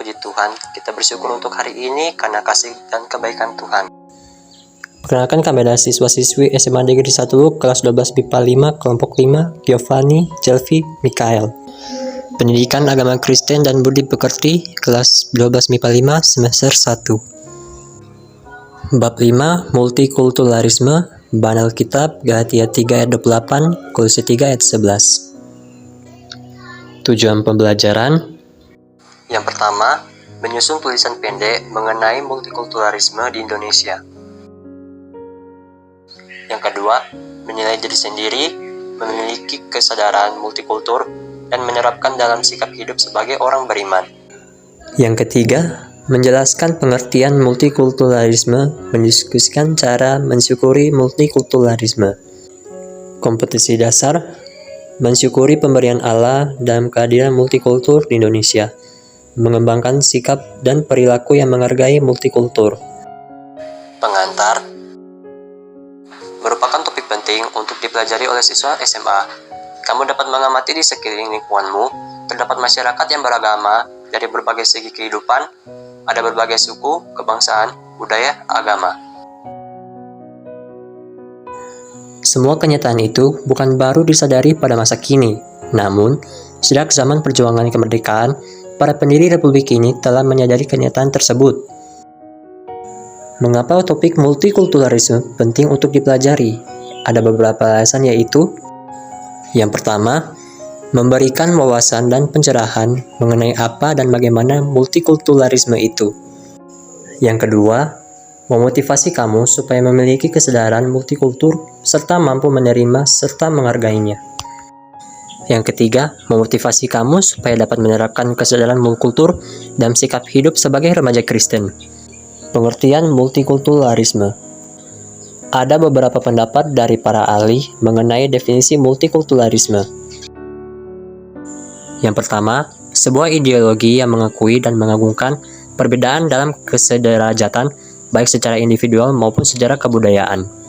Puji Tuhan, kita bersyukur untuk hari ini karena kasih dan kebaikan Tuhan. Perkenalkan, kami adalah siswa-siswi SMA Negeri 1 kelas 12 MIPA 5 kelompok 5, Giovanni, Jelvi, Mikael. Pendidikan Agama Kristen dan Budi Pekerti kelas 12 MIPA 5 semester 1. Bab 5 Multikulturalisme, bahan Alkitab Galatia 3 ayat 28, Kolose 3 ayat 11. Tujuan pembelajaran. Yang pertama, menyusun tulisan pendek mengenai multikulturalisme di Indonesia. Yang kedua, menilai diri sendiri, memiliki kesadaran multikultur, dan menerapkan dalam sikap hidup sebagai orang beriman. Yang ketiga, menjelaskan pengertian multikulturalisme, mendiskusikan cara mensyukuri multikulturalisme. Kompetisi dasar, mensyukuri pemberian Allah dalam kehadiran multikultur di Indonesia, mengembangkan sikap dan perilaku yang menghargai multikultur. Pengantar merupakan topik penting untuk dipelajari oleh siswa SMA. Kamu dapat mengamati di sekeliling lingkunganmu, terdapat masyarakat yang beragama dari berbagai segi kehidupan, ada berbagai suku, kebangsaan, budaya, agama. Semua kenyataan itu bukan baru disadari pada masa kini, namun sejak zaman perjuangan kemerdekaan, para pendiri Republik ini telah menyadari kenyataan tersebut. Mengapa topik multikulturalisme penting untuk dipelajari? Ada beberapa alasan, yaitu: yang pertama, memberikan wawasan dan pencerahan mengenai apa dan bagaimana multikulturalisme itu. Yang kedua, memotivasi kamu supaya memiliki kesadaran multikultur serta mampu menerima serta menghargainya. Yang ketiga, memotivasi kamu supaya dapat menerapkan kesadaran multikultur dalam sikap hidup sebagai remaja Kristen. Pengertian multikulturalisme. Ada beberapa pendapat dari para ahli mengenai definisi multikulturalisme. Yang pertama, sebuah ideologi yang mengakui dan mengagungkan perbedaan dalam kesederajatan, baik secara individual maupun secara kebudayaan.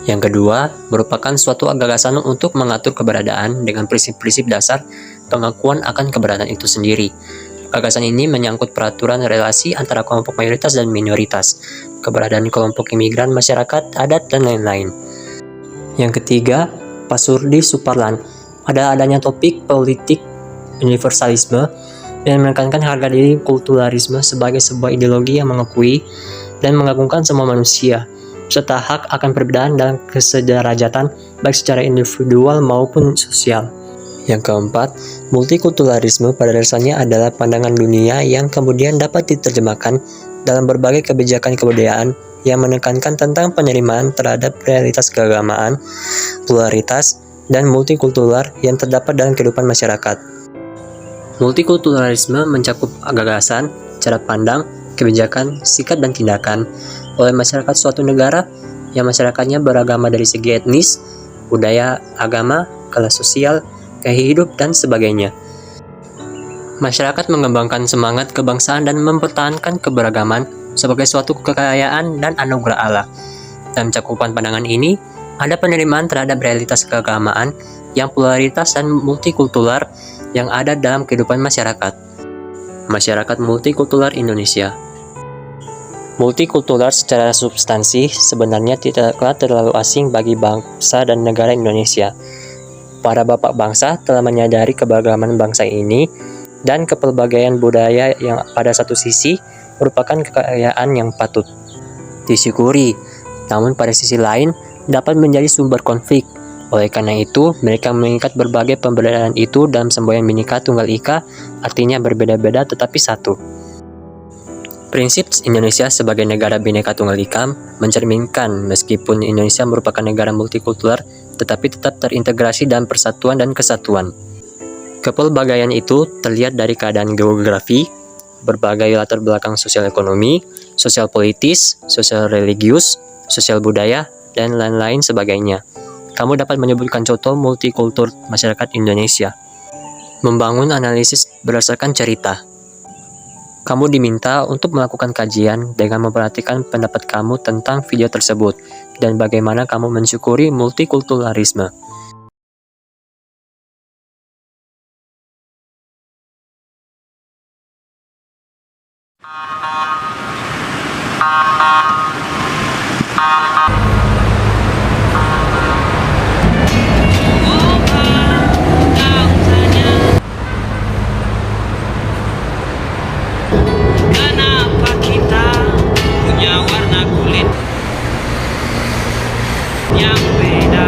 Yang kedua, merupakan suatu gagasan untuk mengatur keberadaan dengan prinsip-prinsip dasar pengakuan akan keberadaan itu sendiri. Gagasan ini menyangkut peraturan relasi antara kelompok mayoritas dan minoritas, keberadaan kelompok imigran, masyarakat, adat, dan lain-lain. Yang ketiga, Pasurdi Suparlan, adanya topik politik universalisme yang menekankan harga diri kulturalisme sebagai sebuah ideologi yang mengakui dan mengagungkan semua manusia, serta hak akan perbedaan dalam kesederajatan baik secara individual maupun sosial. Yang keempat, multikulturalisme pada dasarnya adalah pandangan dunia yang kemudian dapat diterjemahkan dalam berbagai kebijakan kebudayaan yang menekankan tentang penerimaan terhadap realitas keagamaan, pluralitas, dan multikultural yang terdapat dalam kehidupan masyarakat. Multikulturalisme mencakup gagasan, cara pandang, kebijakan, sikap, dan tindakan oleh masyarakat suatu negara yang masyarakatnya beragama dari segi etnis, budaya, agama, kelas sosial, gaya hidup, dan sebagainya. Masyarakat mengembangkan semangat kebangsaan dan mempertahankan keberagaman sebagai suatu kekayaan dan anugerah Allah. Dalam cakupan pandangan ini, ada penerimaan terhadap realitas keagamaan yang pluralitas dan multikultural yang ada dalam kehidupan masyarakat. Masyarakat multikultural Indonesia. Multikultural secara substansi sebenarnya tidaklah terlalu asing bagi bangsa dan negara Indonesia. Para bapak bangsa telah menyadari keberagaman bangsa ini dan kepelbagaian budaya yang pada satu sisi merupakan kekayaan yang patut disyukuri, namun pada sisi lain dapat menjadi sumber konflik. Oleh karena itu, mereka mengikat berbagai pembedaan itu dalam semboyan Bhinneka Tunggal Ika, artinya berbeda-beda tetapi satu. Prinsip Indonesia sebagai negara Bhinneka Tunggal Ika mencerminkan meskipun Indonesia merupakan negara multikultural, tetapi tetap terintegrasi dalam persatuan dan kesatuan. Kepelbagaian itu terlihat dari keadaan geografi, berbagai latar belakang sosial ekonomi, sosial politis, sosial religius, sosial budaya, dan lain-lain sebagainya. Kamu dapat menyebutkan contoh multikultur masyarakat Indonesia. Membangun analisis berdasarkan cerita. Kamu diminta untuk melakukan kajian dengan memperhatikan pendapat kamu tentang video tersebut dan bagaimana kamu mensyukuri multikulturalisme. Kenapa kita punya warna kulit yang beda?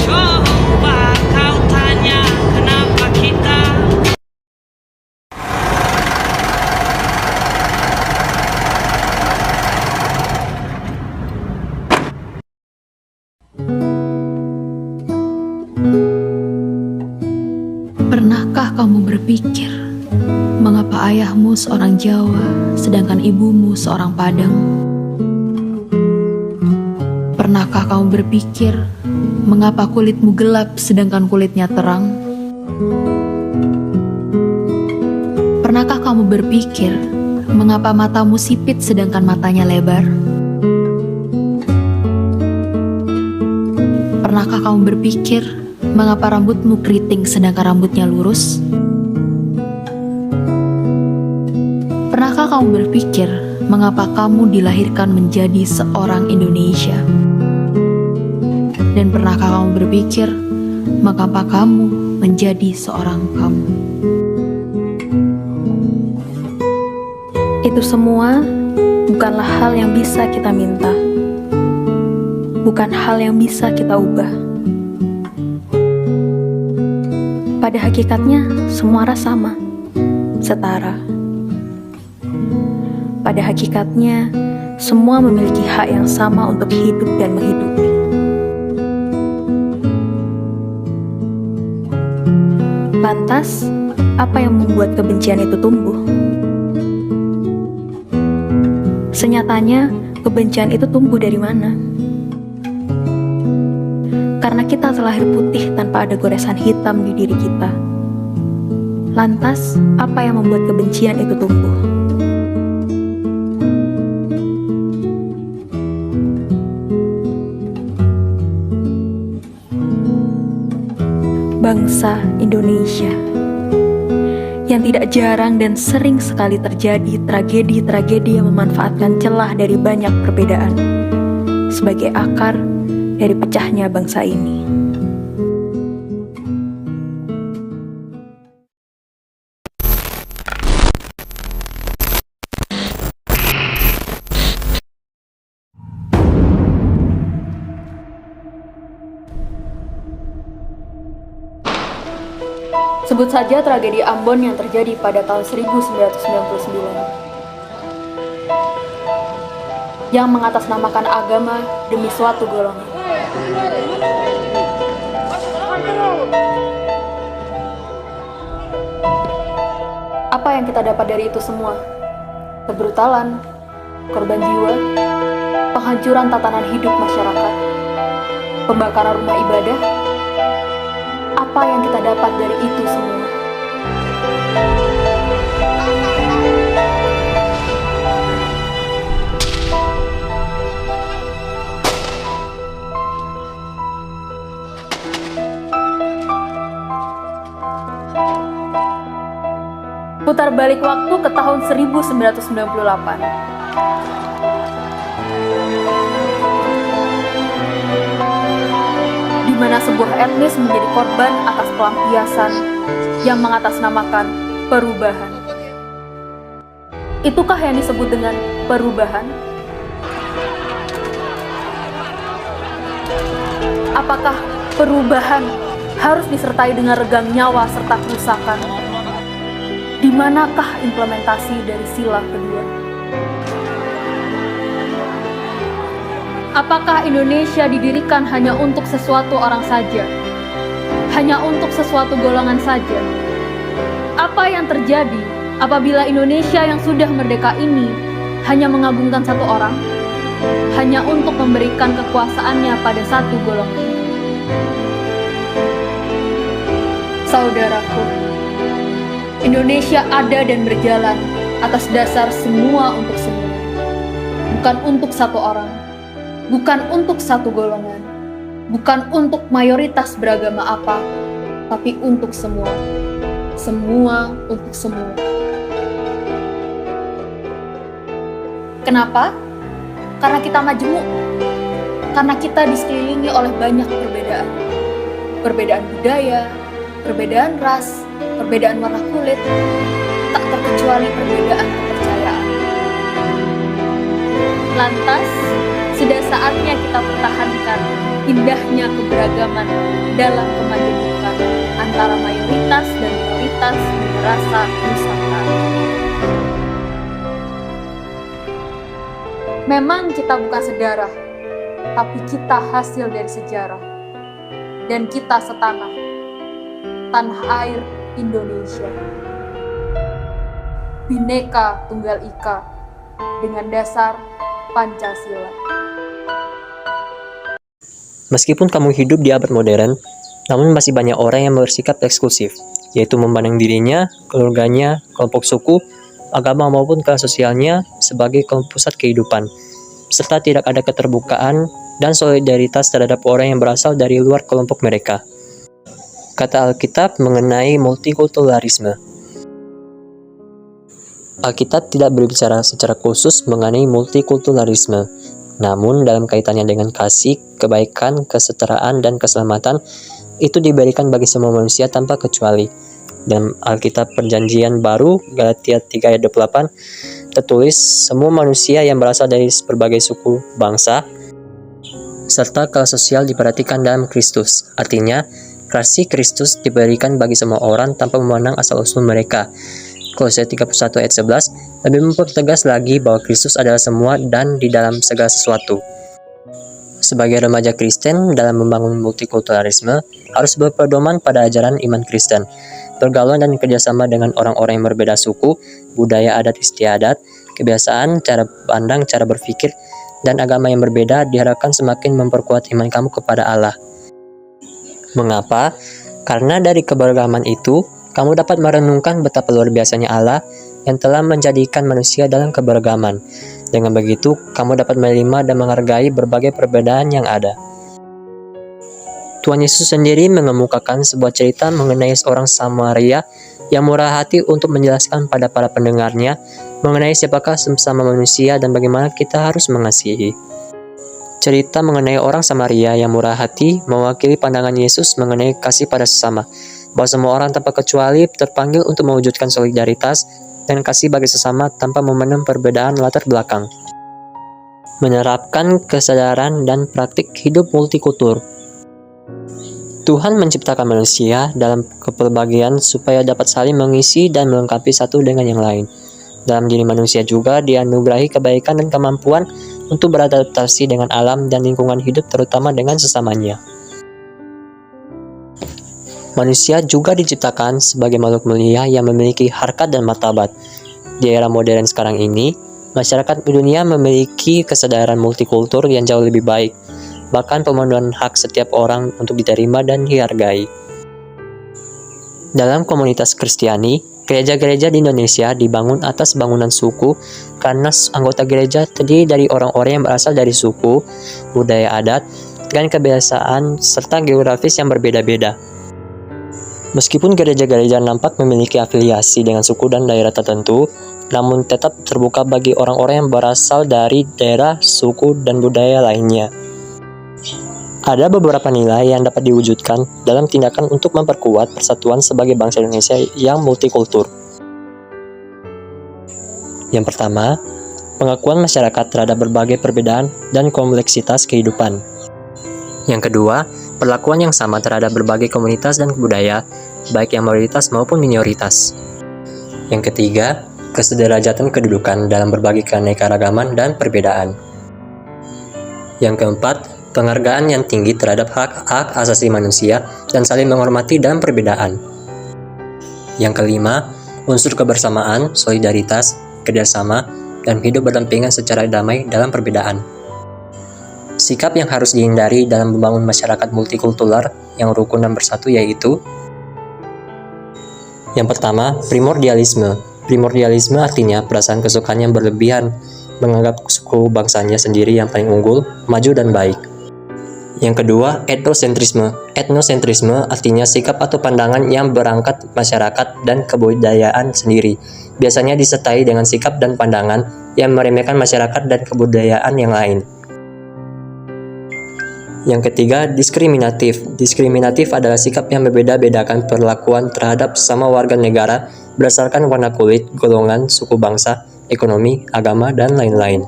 Coba kau tanya kenapa kita. Pernahkah kamu berpikir, mengapa ayahmu seorang Jawa, sedangkan ibumu seorang Padang? Pernahkah kamu berpikir, mengapa kulitmu gelap sedangkan kulitnya terang? Pernahkah kamu berpikir, mengapa matamu sipit sedangkan matanya lebar? Pernahkah kamu berpikir, mengapa rambutmu keriting sedangkan rambutnya lurus? Pernahkah kamu berpikir, mengapa kamu dilahirkan menjadi seorang Indonesia? Dan pernahkah kamu berpikir, mengapa kamu menjadi seorang kamu? Itu semua bukanlah hal yang bisa kita minta, bukan hal yang bisa kita ubah. Pada hakikatnya, semua ras sama, setara. Pada hakikatnya, semua memiliki hak yang sama untuk hidup dan menghidupi. Lantas, apa yang membuat kebencian itu tumbuh? Senyatanya, kebencian itu tumbuh dari mana? Karena kita terlahir putih tanpa ada goresan hitam di diri kita. Lantas, apa yang membuat kebencian itu tumbuh? Bangsa Indonesia yang tidak jarang dan sering sekali terjadi tragedi-tragedi yang memanfaatkan celah dari banyak perbedaan sebagai akar dari pecahnya bangsa ini. Sebut saja tragedi Ambon yang terjadi pada tahun 1999 yang mengatasnamakan agama demi suatu golongan. Apa yang kita dapat dari itu semua? Kebrutalan, korban jiwa, penghancuran tatanan hidup masyarakat, pembakaran rumah ibadah. Apa yang kita dapat dari itu semua? Putar balik waktu ke tahun 1998. Di mana sebuah etnis menjadi korban atas pelampiasan yang mengatasnamakan perubahan. Itukah yang disebut dengan perubahan? Apakah perubahan harus disertai dengan regang nyawa serta kerusakan? Di manakah implementasi dari sila kedua? Apakah Indonesia didirikan hanya untuk sesuatu orang saja? Hanya untuk sesuatu golongan saja? Apa yang terjadi apabila Indonesia yang sudah merdeka ini hanya mengagungkan satu orang? Hanya untuk memberikan kekuasaannya pada satu golongan? Saudaraku, Indonesia ada dan berjalan atas dasar semua untuk semua. Bukan untuk satu orang, bukan untuk satu golongan, bukan untuk mayoritas beragama apa, tapi untuk semua. Semua untuk semua. Kenapa? Karena kita majemuk. Karena kita disekelilingi oleh banyak perbedaan. Perbedaan budaya, perbedaan ras, perbedaan warna kulit, tak terkecuali perbedaan kepercayaan. Lantas, sudah saatnya kita pertahankan indahnya keberagaman dalam kemajemukan antara mayoritas dan minoritas rasa Nusantara. Memang kita bukan sedarah, tapi kita hasil dari sejarah. Dan kita setanah, tanah air Indonesia. Bhinneka Tunggal Ika dengan dasar Pancasila. Meskipun kamu hidup di abad modern, namun masih banyak orang yang bersikap eksklusif, yaitu memandang dirinya, keluarganya, kelompok suku, agama maupun kelas sosialnya sebagai pusat kehidupan, serta tidak ada keterbukaan dan solidaritas terhadap orang yang berasal dari luar kelompok mereka. Kata Alkitab mengenai multikulturalisme. Alkitab tidak berbicara secara khusus mengenai multikulturalisme, namun dalam kaitannya dengan kasih, kebaikan, kesetaraan, dan keselamatan, itu diberikan bagi semua manusia tanpa kecuali. Dalam Alkitab Perjanjian Baru, Galatia 3 ayat 28, tertulis semua manusia yang berasal dari berbagai suku, bangsa, serta kelas sosial diperhatikan dalam Kristus. Artinya, kasih Kristus diberikan bagi semua orang tanpa memandang asal-usul mereka. Kolose 31 ayat 11 lebih mempertegas lagi bahwa Kristus adalah semua dan di dalam segala sesuatu. Sebagai remaja Kristen dalam membangun multikulturalisme harus berpedoman pada ajaran iman Kristen, bergaul dan kerjasama dengan orang-orang yang berbeda suku, budaya adat istiadat, kebiasaan, cara pandang, cara berpikir, dan agama yang berbeda diharapkan semakin memperkuat iman kamu kepada Allah. Mengapa? Karena dari keberagaman itu, kamu dapat merenungkan betapa luar biasanya Allah yang telah menjadikan manusia dalam keberagaman. Dengan begitu, kamu dapat menerima dan menghargai berbagai perbedaan yang ada. Tuhan Yesus sendiri mengemukakan sebuah cerita mengenai seorang Samaria yang murah hati untuk menjelaskan pada para pendengarnya mengenai siapakah sesama manusia dan bagaimana kita harus mengasihi. Cerita mengenai orang Samaria yang murah hati mewakili pandangan Yesus mengenai kasih pada sesama, bahwa semua orang tanpa kecuali terpanggil untuk mewujudkan solidaritas dan kasih bagi sesama tanpa memandang perbedaan latar belakang. Menerapkan kesadaran dan praktik hidup multikultur. Tuhan menciptakan manusia dalam kepelbagaian supaya dapat saling mengisi dan melengkapi satu dengan yang lain. Dalam diri manusia juga dianugerahi kebaikan dan kemampuan untuk beradaptasi dengan alam dan lingkungan hidup terutama dengan sesamanya. Manusia juga diciptakan sebagai makhluk mulia yang memiliki harkat dan martabat. Di era modern sekarang ini, masyarakat dunia memiliki kesadaran multikultur yang jauh lebih baik, bahkan pemenuhan hak setiap orang untuk diterima dan dihargai. Dalam komunitas Kristiani, gereja-gereja di Indonesia dibangun atas bangunan suku karena anggota gereja terdiri dari orang-orang yang berasal dari suku, budaya adat, dan kebiasaan serta geografis yang berbeda-beda. Meskipun gereja-gereja nampak memiliki afiliasi dengan suku dan daerah tertentu, namun tetap terbuka bagi orang-orang yang berasal dari daerah, suku, dan budaya lainnya. Ada beberapa nilai yang dapat diwujudkan dalam tindakan untuk memperkuat persatuan sebagai bangsa Indonesia yang multikultur. Yang pertama, pengakuan masyarakat terhadap berbagai perbedaan dan kompleksitas kehidupan. Yang kedua, perlakuan yang sama terhadap berbagai komunitas dan budaya, baik yang mayoritas maupun minoritas. Yang ketiga, kesederajatan kedudukan dalam berbagai keanekaragaman dan perbedaan. Yang keempat, penghargaan yang tinggi terhadap hak-hak asasi manusia dan saling menghormati dalam perbedaan. Yang kelima, unsur kebersamaan, solidaritas, kerjasama, dan hidup berdampingan secara damai dalam perbedaan. Sikap yang harus dihindari dalam membangun masyarakat multikultural yang rukun dan bersatu yaitu: yang pertama, primordialisme. Primordialisme artinya perasaan kesukaan yang berlebihan, menganggap suku bangsanya sendiri yang paling unggul, maju dan baik. Yang kedua, etnosentrisme. Etnosentrisme artinya sikap atau pandangan yang berangkat masyarakat dan kebudayaan sendiri. Biasanya disertai dengan sikap dan pandangan yang meremehkan masyarakat dan kebudayaan yang lain. Yang ketiga, diskriminatif. Diskriminatif adalah sikap yang berbeda-bedakan perlakuan terhadap sesama warga negara berdasarkan warna kulit, golongan, suku bangsa, ekonomi, agama, dan lain-lain.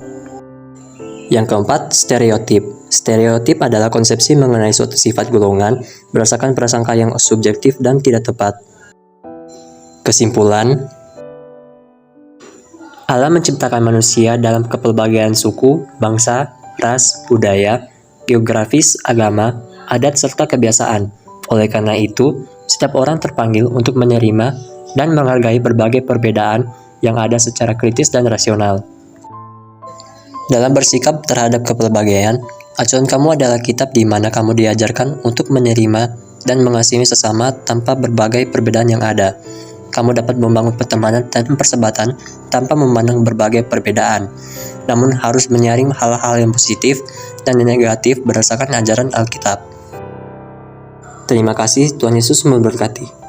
Yang keempat, stereotip. Stereotip adalah konsepsi mengenai suatu sifat golongan berdasarkan prasangka yang subjektif dan tidak tepat. Kesimpulan, Allah menciptakan manusia dalam kepelbagaian suku, bangsa, ras, budaya, geografis, agama, adat, serta kebiasaan. Oleh karena itu, setiap orang terpanggil untuk menerima dan menghargai berbagai perbedaan yang ada secara kritis dan rasional. Dalam bersikap terhadap kepelbagaian, acuan kamu adalah kitab di mana kamu diajarkan untuk menerima dan mengasihi sesama tanpa berbagai perbedaan yang ada. Kamu dapat membangun pertemanan dan persahabatan tanpa memandang berbagai perbedaan, namun harus menyaring hal-hal yang positif dan yang negatif berdasarkan ajaran Alkitab. Terima kasih, Tuhan Yesus memberkati.